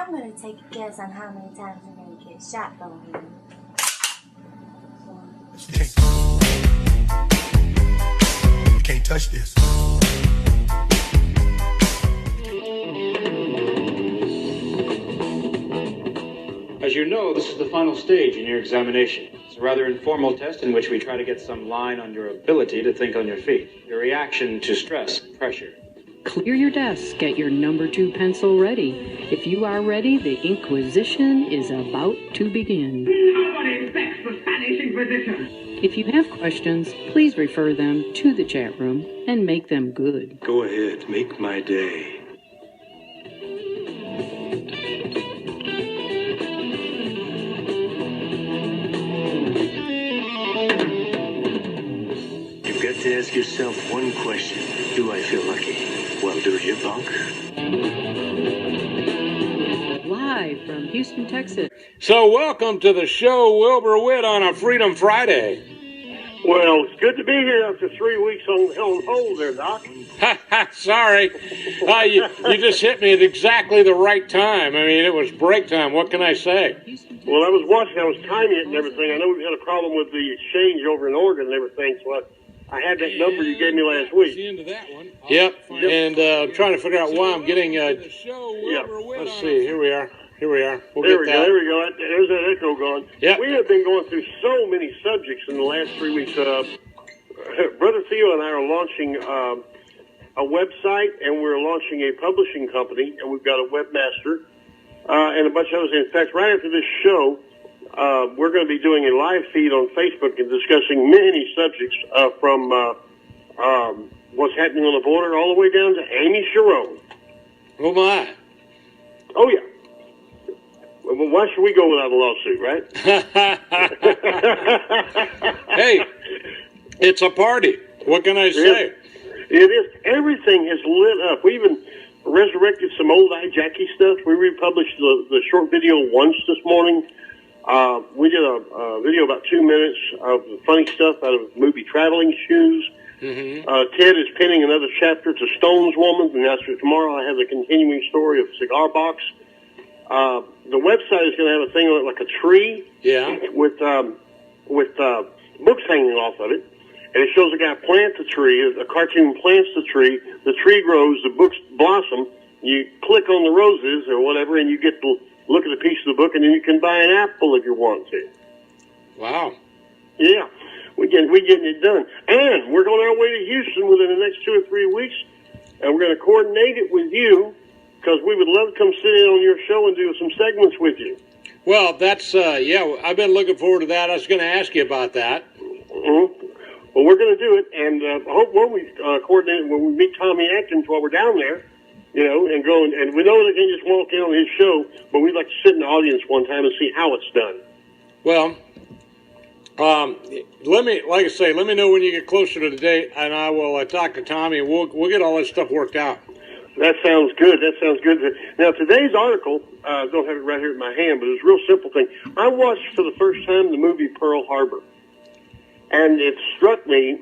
I'm going to take a guess on how many times you're going to get shot, though. You can't touch this. As you know, this is the final stage in your examination. It's a rather informal test in which we try to get some line on your ability to think on your feet, your reaction to stress and pressure. Clear your desk. Get your number 2 pencil ready. If you are ready, the Inquisition is about to begin. Nobody expects the Spanish Inquisition. If you have questions, please refer them to the chat room and make them good. Go ahead, make my day. You've got to ask yourself one question. Do I feel lucky? Well, do you, punk? Live from Houston, Texas. So welcome to the show, Wilbur Witt, on a Freedom Friday. Well, it's good to be here after 3 weeks on hold there, Doc. Sorry. You just hit me at exactly the right time. I mean, it was break time. What can I say? Well, I was watching. I was timing it and everything. I know we had a problem with the exchange over in Oregon and everything, so I had that number you gave me last week. The end of that one. Yep. And I'm trying to figure out why I'm getting. Let's see. Here we are. We'll there we go. There's that echo going. Yep. We have been going through so many subjects in the last 3 weeks. Brother Theo and I are launching a website, and we're launching a publishing company, and we've got a webmaster and a bunch of others. In fact, right after this show, we're going to be doing a live feed on Facebook and discussing many subjects from what's happening on the border all the way down to Amy Charron. Oh, my. Oh, yeah. Well, why should we go without a lawsuit, right? Hey, it's a party. What can I say? It is. Everything has lit up. We even resurrected some old Jackie stuff. We republished the short video once this morning. We did a video about 2 minutes of funny stuff out of the movie Traveling Shoes. Mm-hmm. Ted is penning another chapter to Stone's Woman, and after tomorrow I have the continuing story of Cigar Box. The website is going to have a thing on it like a tree, with books hanging off of it, and it shows a guy plant the tree. A cartoon plants the tree grows, the books blossom. You click on the roses or whatever, and you get to look at a piece of the book, and then you can buy an apple if you want to. Wow. Yeah, we're getting it done, and we're on our way to Houston within the next 2 or 3 weeks, and we're going to coordinate it with you. Because we would love to come sit in on your show and do some segments with you. Well, that's, I've been looking forward to that. I was going to ask you about that. Mm-hmm. Well, we're going to do it, and I hope when we coordinate, when we meet Tommy Atkins while we're down there, and go, and we know they can just walk in on his show, but we'd like to sit in the audience one time and see how it's done. Well, let me know when you get closer to the date, and I will talk to Tommy, and we'll get all this stuff worked out. That sounds good. Now, today's article, I don't have it right here in my hand, but it's a real simple thing. I watched for the first time the movie Pearl Harbor, and it struck me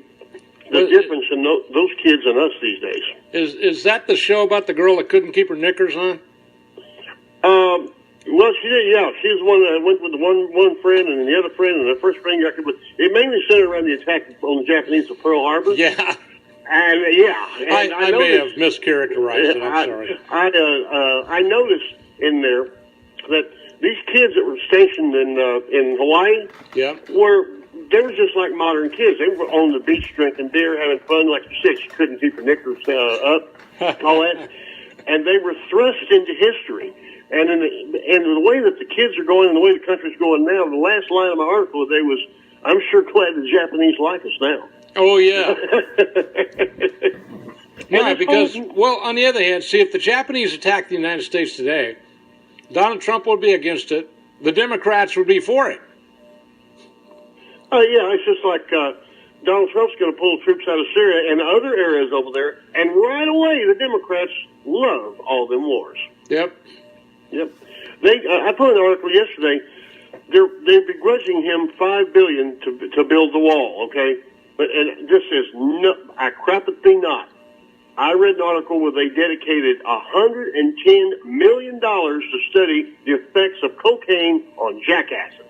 the difference in those kids and us these days. Is that the show about the girl that couldn't keep her knickers on? Well, she did, yeah. She was the one that went with the one friend and the other friend, and the first friend got killed. It mainly centered around the attack on the Japanese of Pearl Harbor. Yeah. And I may have mischaracterized it. I'm sorry. I noticed in there that these kids that were stationed in Hawaii, they were just like modern kids. They were on the beach drinking beer, having fun. Like you said, she couldn't keep her knickers up, all that, and they were thrust into history. And in the way that the kids are going, and the way the country's going now, the last line of my article today was, "I'm sure glad the Japanese like us now." Oh, yeah. Yeah, because, well, on the other hand, see, if the Japanese attacked the United States today, Donald Trump would be against it. The Democrats would be for it. Yeah, it's just like Donald Trump's going to pull troops out of Syria and other areas over there, and right away the Democrats love all them wars. Yep. I put an article yesterday. They're begrudging him $5 billion to build the wall. Okay. And this is no, I crap it thee not. I read an article where they dedicated $110 million to study the effects of cocaine on jackasses.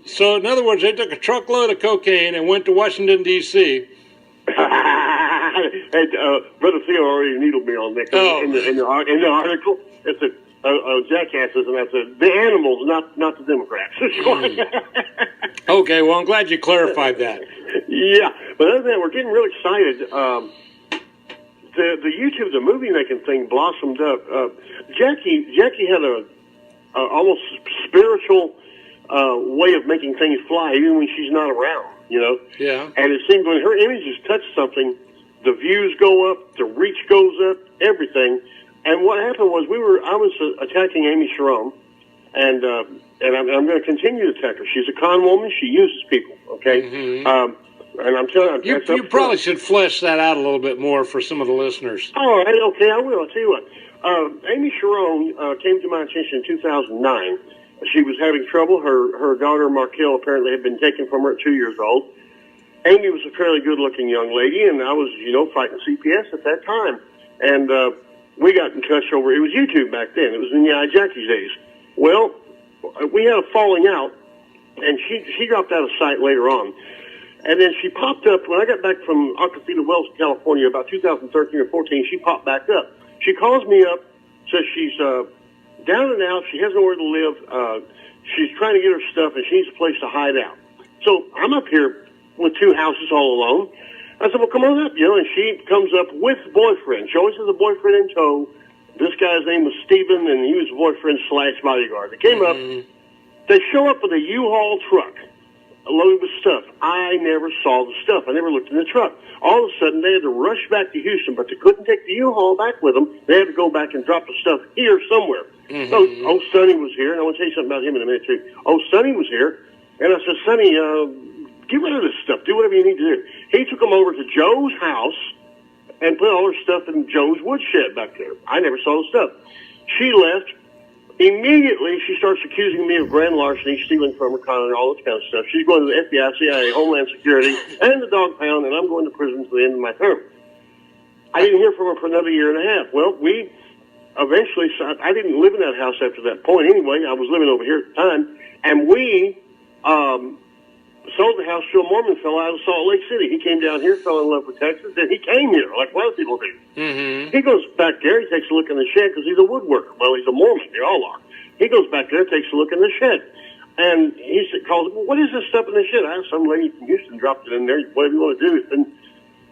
So, in other words, they took a truckload of cocaine and went to Washington, D.C. And, Brother Theo already needled me on that. Oh. In the article, it said, jackasses, and I said, the animals, not the Democrats. Okay, well, I'm glad you clarified that. Yeah, but other than that, we're getting really excited. The YouTube, the movie making thing blossomed up. Jackie had a almost spiritual way of making things fly, even when she's not around. Yeah. And it seems when her images touch something, the views go up, the reach goes up, everything. And what happened was I was attacking Amy Charron, and I'm going to continue to attack her. She's a con woman. She uses people. Okay. Mm-hmm. And I'm telling you, you probably should flesh that out a little bit more for some of the listeners. All right. Okay, I will. I'll tell you what. Amy Charron came to my attention in 2009. She was having trouble. Her daughter Markel apparently had been taken from her at 2 years old. Amy was a fairly good-looking young lady, and I was, fighting CPS at that time. And we got in touch over, it was YouTube back then. It was in the Jackie's days. Well, we had a falling out, and she dropped out of sight later on. And then she popped up, when I got back from Ocasio Wells, California, about 2013 or 14, she popped back up. She calls me up, says she's down and out, she has nowhere to live, she's trying to get her stuff, and she needs a place to hide out. So I'm up here with 2 houses all alone. I said, well, come on up, and she comes up with boyfriend. She always has a boyfriend in tow. This guy's name was Stephen, and he was boyfriend/bodyguard. They came up. They show up with a U-Haul truck loaded with stuff. I never saw the stuff. I never looked in the truck. All of a sudden, they had to rush back to Houston, but they couldn't take the U-Haul back with them. They had to go back and drop the stuff here somewhere. Mm-hmm. So, Sonny was here, and I want to tell you something about him in a minute, too. Sonny was here, and I said, Sonny, get rid of this stuff. Do whatever you need to do. He took them over to Joe's house and put all her stuff in Joe's woodshed back there. I never saw the stuff. She left. Immediately, she starts accusing me of grand larceny, stealing from her, conning her, all this kind of stuff. She's going to the FBI, CIA, Homeland Security, and the dog pound, and I'm going to prison to the end of my term. I didn't hear from her for another year and a half. Well, we eventually, I didn't live in that house after that point anyway. I was living over here at the time, and we sold the house to a Mormon fellow out of Salt Lake City. He came down here, fell in love with Texas, then he came here, like a lot of people do. Mm-hmm. He goes back there, he takes a look in the shed, because he's a woodworker. Well, he's a Mormon, they all are. He goes back there, takes a look in the shed, and he calls, well, what is this stuff in the shed? I have some lady from Houston dropped it in there, whatever you want to do. It's been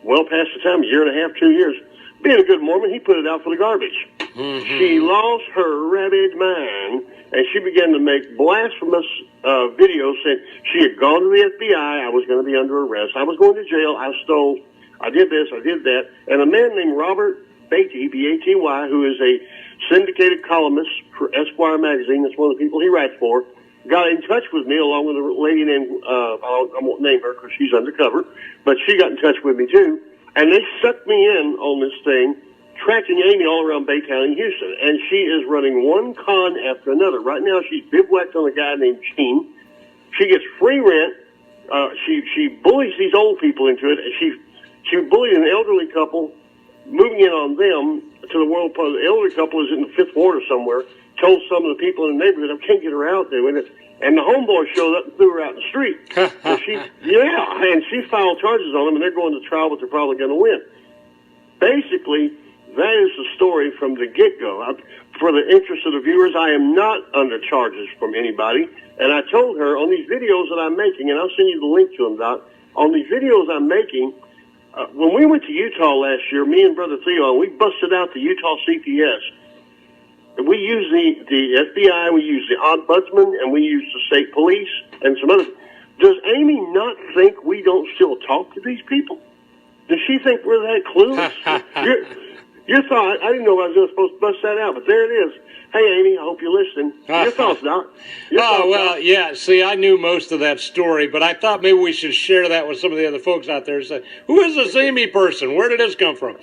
well past the time, a year and a half, 2 years. Being a good Mormon, he put it out for the garbage. Mm-hmm. She lost her rabid mind, and she began to make blasphemous videos saying she had gone to the FBI, I was going to be under arrest, I was going to jail, I stole, I did this, I did that. And a man named Robert Beatty, B-A-T-Y, who is a syndicated columnist for Esquire magazine, that's one of the people he writes for, got in touch with me along with a lady named, I won't name her because she's undercover, but she got in touch with me too. And they sucked me in on this thing, tracking Amy all around Baytown in Houston. And she is running one con after another. Right now, she's bivouacked on a guy named Greene. She gets free rent. She bullies these old people into it. She bullied an elderly couple, moving in on them to the world. The elderly couple is in the 5th ward or somewhere. Told some of the people in the neighborhood, I can't get her out doing it. And the homeboy showed up and threw her out in the street. And she filed charges on them, and they're going to trial, but they're probably going to win. Basically, that is the story from the get-go. For the interest of the viewers, I am not under charges from anybody. And I told her on these videos that I'm making, and I'll send you the link to them, Doc, on these videos I'm making, when we went to Utah last year, me and Brother Theo, we busted out the Utah CPS. We use the FBI, we use the Ombudsman, and we use the state police and some others. Does Amy not think we don't still talk to these people? Does she think we're that clueless? Your thought, I didn't know I was supposed to bust that out, but there it is. Hey, Amy, I hope you're listening. Your thoughts, Doc? Yeah. See, I knew most of that story, but I thought maybe we should share that with some of the other folks out there and say, who is this Amy person? Where did this come from?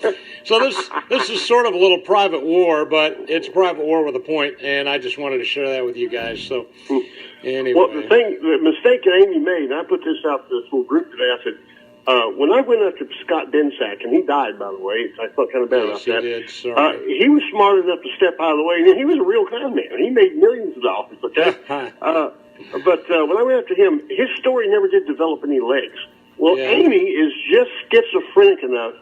So this is sort of a little private war, but it's a private war with a point, and I just wanted to share that with you guys. So, anyway. Well, the mistake that Amy made, and I put this out to this little group today, I said, When I went up to Scott Densack, and he died, by the way, I felt kind of bad about that. Did. Sorry. He was smart enough to step out of the way, and he was a real con man. He made millions of dollars, okay? But when I went up to him, his story never did develop any legs. Well, Amy is just schizophrenic enough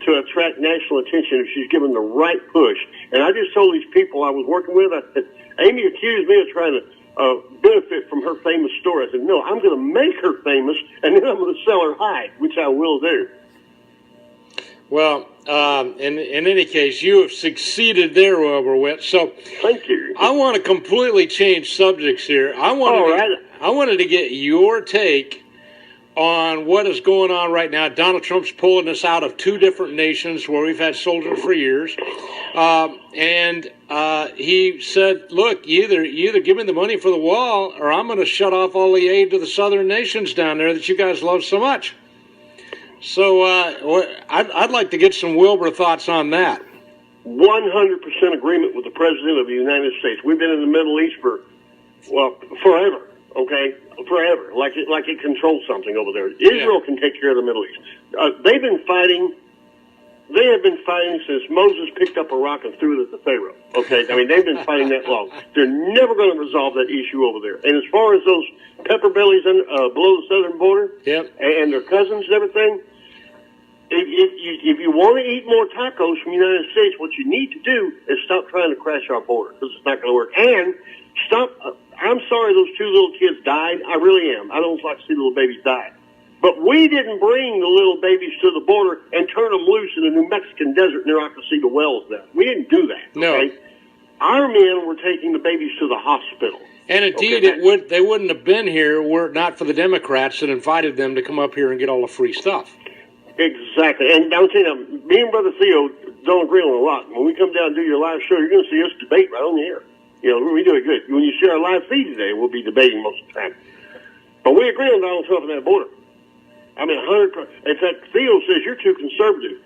to attract national attention if she's given the right push. And I just told these people I was working with, I said, Amy accused me of trying to benefit from her famous story. I said, no, I'm going to make her famous, and then I'm going to sell her hide, which I will do. Well, in any case, you have succeeded there, Wilberwit. So thank you. I want to completely change subjects here. I wanted to get your take on what is going on right now. Donald Trump's pulling us out of 2 different nations where we've had soldiers for years. And he said, look, you either give me the money for the wall or I'm going to shut off all the aid to the southern nations down there that you guys love so much. So I'd like to get some Wilbur thoughts on that. 100% agreement with the President of the United States. We've been in the Middle East for, forever, okay? Forever, like it controls something over there. Israel can take care of the Middle East. They have been fighting since Moses picked up a rock and threw it at the Pharaoh, okay? I mean, they've been fighting that long. They're never going to resolve that issue over there. And as far as those pepper bellies below the southern border and their cousins and everything, if you want to eat more tacos from the United States, what you need to do is stop trying to crash our border, because it's not going to work. And stop. I'm sorry those 2 little kids died. I really am. I don't like to see little babies die. But we didn't bring the little babies to the border and turn them loose in the New Mexican desert near Acosita Wells. Now we didn't do that. No. Okay? Our men were taking the babies to the hospital. And indeed, they wouldn't have been here were it not for the Democrats that invited them to come up here and get all the free stuff. Exactly. And I'll tell you, me and Brother Theo don't agree on a lot. When we come down and do your live show, you're going to see us debate right on the air. You know, we do it good. When you see our live feed today, we'll be debating most of the time. But we agree on Donald Trump and that border. I mean, 100%. In fact, Theo says you're too conservative.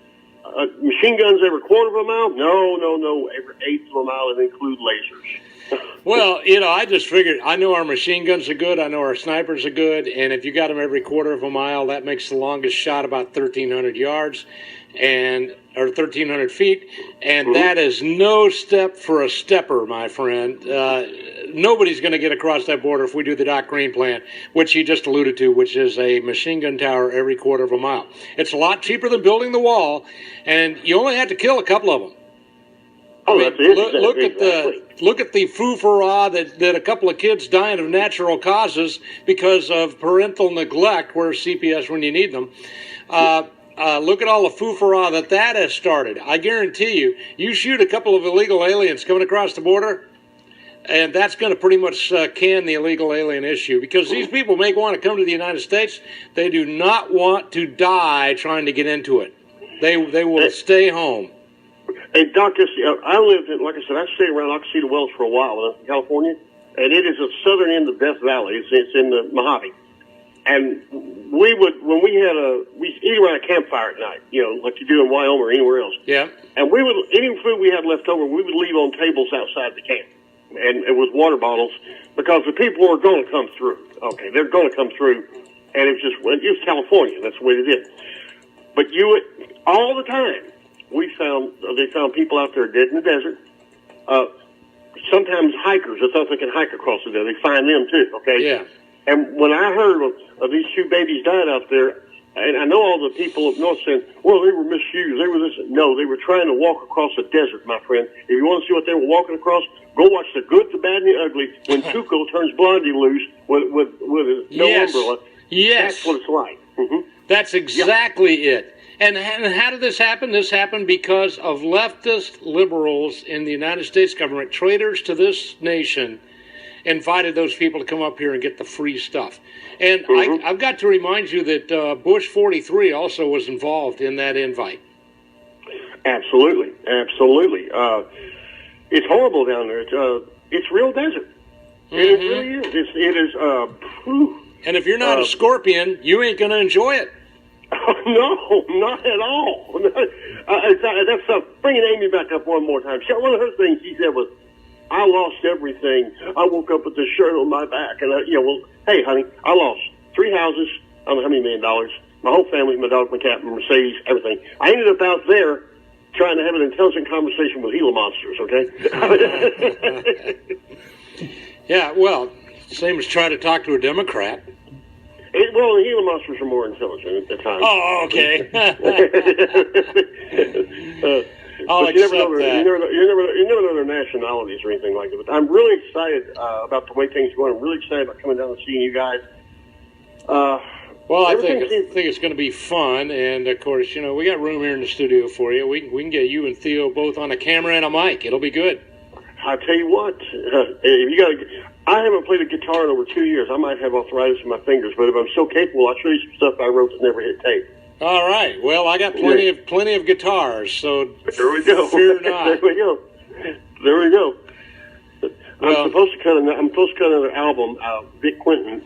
Machine guns every quarter of a mile? No. Every eighth of a mile, and include lasers. Well, you know, I just figured, I know our machine guns are good, I know our snipers are good, and if you got them every quarter of a mile, that makes the longest shot about 1,300 yards, or 1,300 feet, and that is no step for a stepper, my friend. Nobody's going to get across that border if we do the Doc Greene plan, which he just alluded to, which is a machine gun tower every quarter of a mile. It's a lot cheaper than building the wall, and you only have to kill a couple of them. Look at the foo-for-ah that a couple of kids dying of natural causes because of parental neglect. Where's CPS when you need them? Look at all the foo-for-ah that has started. I guarantee you shoot a couple of illegal aliens coming across the border, and that's going to pretty much can the illegal alien issue, because these people may want to come to the United States. They do not want to die trying to get into it. They will stay home. Hey, Doc, I lived in, like I said, I stayed around Acosita Wells for a while in California, and it is the southern end of Death Valley. It's in the Mojave. And we'd eat around a campfire at night, you know, like you do in Wyoming or anywhere else. Yeah. And any food we had left over, we would leave on tables outside the camp, and with water bottles, because the people were going to come through. Okay, they're going to come through, and it was California. That's the way they did. But all the time, they found people out there dead in the desert. Sometimes hikers, they thought they could hike across the desert. They find them too, okay? Yeah. And when I heard of these 2 babies died out there, and I know all the people up north saying, well, they were misused, they were this. No, they were trying to walk across a desert, my friend. If you want to see what they were walking across, go watch The Good, the Bad, and the Ugly when Tuco turns Blondie loose with no umbrella. Yes. That's what it's like. Mm-hmm. That's exactly it. And how did this happen? This happened because of leftist liberals in the United States government, traitors to this nation, invited those people to come up here and get the free stuff. And I've got to remind you that Bush 43 also was involved in that invite. Absolutely. It's horrible down there. It's real desert. It really is. It is. And if you're not a scorpion, you ain't going to enjoy it. No, not at all. That's bringing Amy back up one more time. One of her things she said was, I lost everything. I woke up with this shirt on my back. And, well, hey, honey, I lost 3 houses, I don't know how many $1 million, My whole family, my dog, my cat, my Mercedes, everything. I ended up out there trying to have an intelligent conversation with Gila monsters, okay? Yeah, well, same as trying to talk to a Democrat. Well, the Gila monsters are more intelligent at the time. Oh, okay. I'll but you never accept know, that. you never know their nationalities or anything like that. But I'm really excited about the way things are going. I'm really excited about coming down and seeing you guys. Well, I think it's going to be fun, and of course, you know, we got room here in the studio for you. We can get you and Theo both on a camera and a mic. It'll be good. I tell you what, if you got, I haven't played a guitar in over 2 years. I might have arthritis in my fingers, but if I'm so capable, I'll show you some stuff I wrote that never hit tape. All right. Well, I got plenty of guitars, so there we go. Fear not. There we go. There we go. Well, I'm supposed to cut another album. Vic Quinton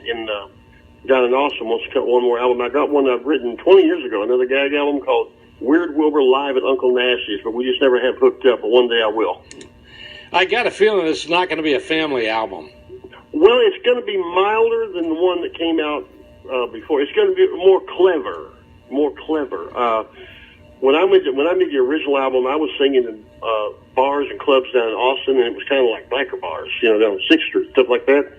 down in Austin wants to cut one more album. I got one I've written 20 years ago, another gag album called Weird Wilbur Live at Uncle Nasty's, but we just never have hooked up, but one day I will. I got a feeling this is not going to be a family album. Well, it's going to be milder than the one that came out before. It's going to be more clever. When I made the original album, I was singing in bars and clubs down in Austin, and it was kind of like biker bars, you know, down on 6th Street, stuff like that.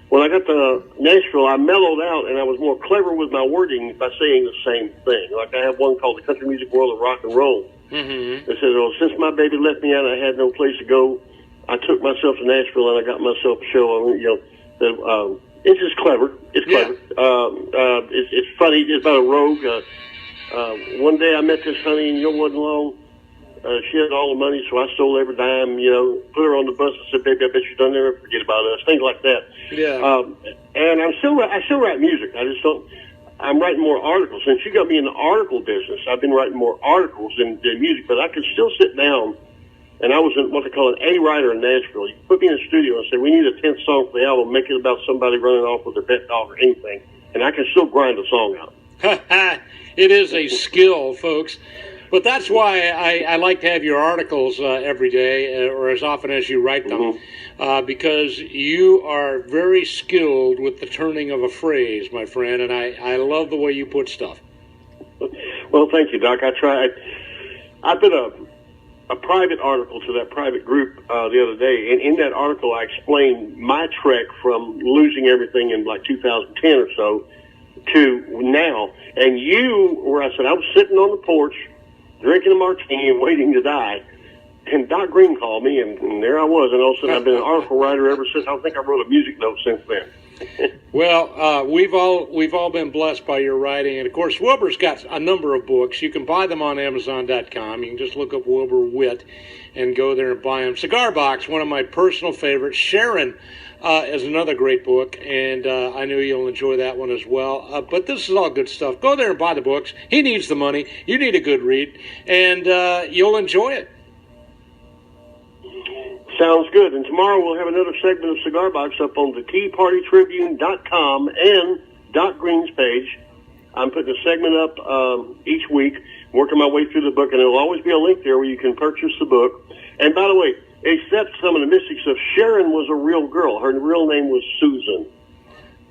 When I got to Nashville, I mellowed out, and I was more clever with my wording by saying the same thing. Like I have one called The Country Music World of Rock and Roll. Mm-hmm. It says, "Oh, since my baby left me out, I had no place to go. I took myself to Nashville, and I got myself a show." I mean, you know, it's just clever. It's clever. Yeah. It's funny. It's about a rogue. One day I met this honey, and you know, wasn't long. She had all the money, so I stole every dime. You know, put her on the bus and said, "Baby, I bet you don't ever forget about us." Things like that. Yeah. And I still write music. I just don't. I'm writing more articles. Since you got me in the article business, I've been writing more articles than music. But I could still sit down, and I was what they call an A writer in Nashville. You put me in a studio and say, "We need a 10th song for the album. Make it about somebody running off with their pet dog or anything," and I can still grind a song out. It is a skill, folks. But that's why I like to have your articles every day, or as often as you write them, because you are very skilled with the turning of a phrase, my friend, and I love the way you put stuff. Well, thank you, Doc. I put a private article to that private group the other day, and in that article I explained my trek from losing everything in like 2010 or so to now. And where I said I was sitting on the porch, drinking a martini and waiting to die. And Doc Greene called me, and there I was. And all of a sudden, I've been an article writer ever since. I think I wrote a music note since then. Well, we've all been blessed by your writing. And, of course, Wilbur's got a number of books. You can buy them on Amazon.com. You can just look up Wilbur Witt and go there and buy them. Cigar Box, one of my personal favorites. Charron is another great book, and I know you'll enjoy that one as well. But this is all good stuff. Go there and buy the books. He needs the money. You need a good read, and you'll enjoy it. Sounds good. And tomorrow we'll have another segment of Cigar Box up on the TeaPartyTribune.com and Doc Greene's page. I'm putting a segment up each week, working my way through the book, and there will always be a link there where you can purchase the book. And by the way, except some of the mystic stuff, Charron was a real girl. Her real name was Susan.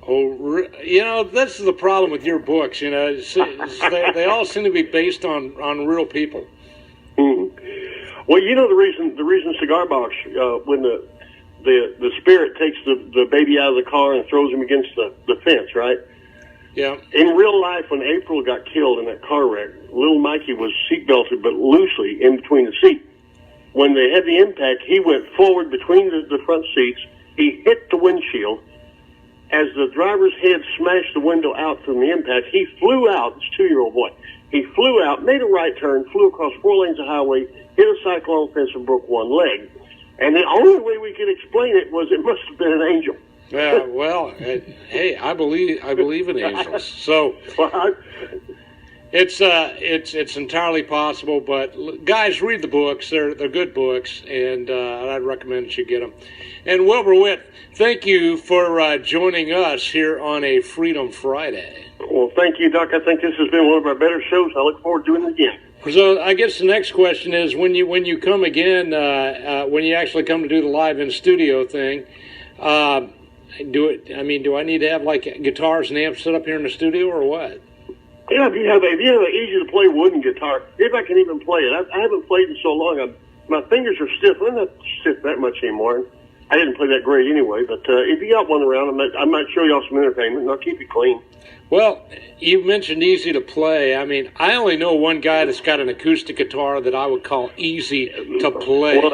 Oh, you know, this is the problem with your books. You know, they all seem to be based on real people. Mm-hmm. Well, you know the reason Cigar Box, when the spirit takes the baby out of the car and throws him against the fence, right? Yeah. In real life, when April got killed in that car wreck, little Mikey was seatbelted, but loosely in between the seat. When they had the impact, he went forward between the front seats. He hit the windshield. As the driver's head smashed the window out from the impact, he flew out. This 2-year-old boy. He flew out, made a right turn, flew across 4 lanes of highway, hit a cyclone fence, and broke one leg. And the only way we could explain it was it must have been an angel. Yeah, well, hey, I believe in angels. So it's entirely possible. But guys, read the books. They're good books, and I'd recommend that you get them. And Wilbur Witt, thank you for joining us here on a Freedom Friday. Well, thank you, Doc. I think this has been one of our better shows. I look forward to doing it again. So I guess the next question is when you come again, when you actually come to do the live in studio thing, do I need to have like guitars and amps set up here in the studio or what? Yeah, if you have an easy to play wooden guitar, if I can even play it. I haven't played in so long. My fingers are stiff. I'm not stiff that much anymore. I didn't play that great anyway, but if you got one around, I might show y'all some entertainment, and I'll keep it clean. Well, you mentioned easy to play. I mean, I only know one guy that's got an acoustic guitar that I would call easy to play. Well,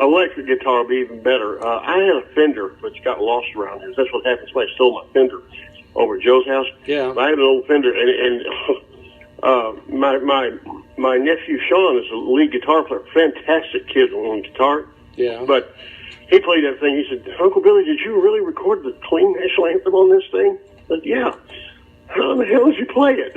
electric guitar would be even better. I had a Fender, which got lost around here. That's what happened. Somebody stole my Fender over at Joe's house. Yeah. I had an old Fender, and my nephew Sean is a lead guitar player. Fantastic kid on guitar. Yeah. But he played that thing. He said, "Uncle Billy, did you really record the clean national anthem on this thing?" I said, "Yeah." How the hell did you play it?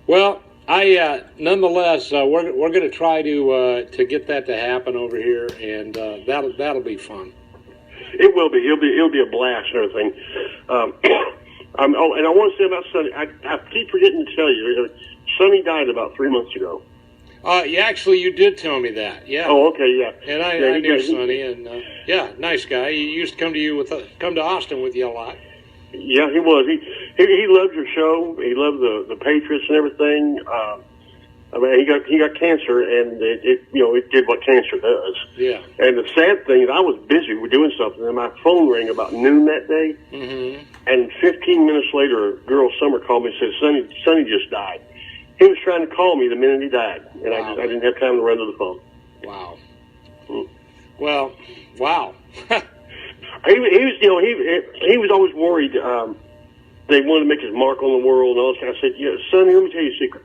Well, nonetheless, we're going to try to get that to happen over here, and that'll be fun. It will be. It'll be a blast and everything. And I want to say about Sonny. I keep forgetting to tell you, Sonny died about 3 months ago. Actually, you did tell me that. Yeah. Oh, okay, yeah. And I knew Sonny, and nice guy. He used to come to Austin with you a lot. Yeah, he was. He loved your show. He loved the Patriots and everything. I mean, he got cancer, and it did what cancer does. Yeah. And the sad thing is, I was busy with doing something, and my phone rang about noon that day. Mm-hmm. And 15 minutes later, a girl, Summer, called me and said, Sonny just died. He was trying to call me the minute he died, and wow. I didn't have time to run to the phone. Wow. Well, wow. He was always worried. They wanted to make his mark on the world and all this kind of stuff. Yeah, Sonny, let me tell you a secret.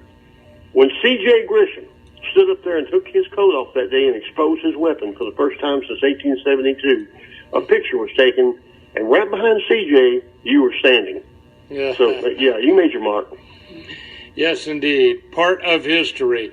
When C.J. Grisham stood up there and took his coat off that day and exposed his weapon for the first time since 1872, a picture was taken, and right behind C.J., you were standing. Yeah. So, yeah, you made your mark. Yes, indeed. Part of history.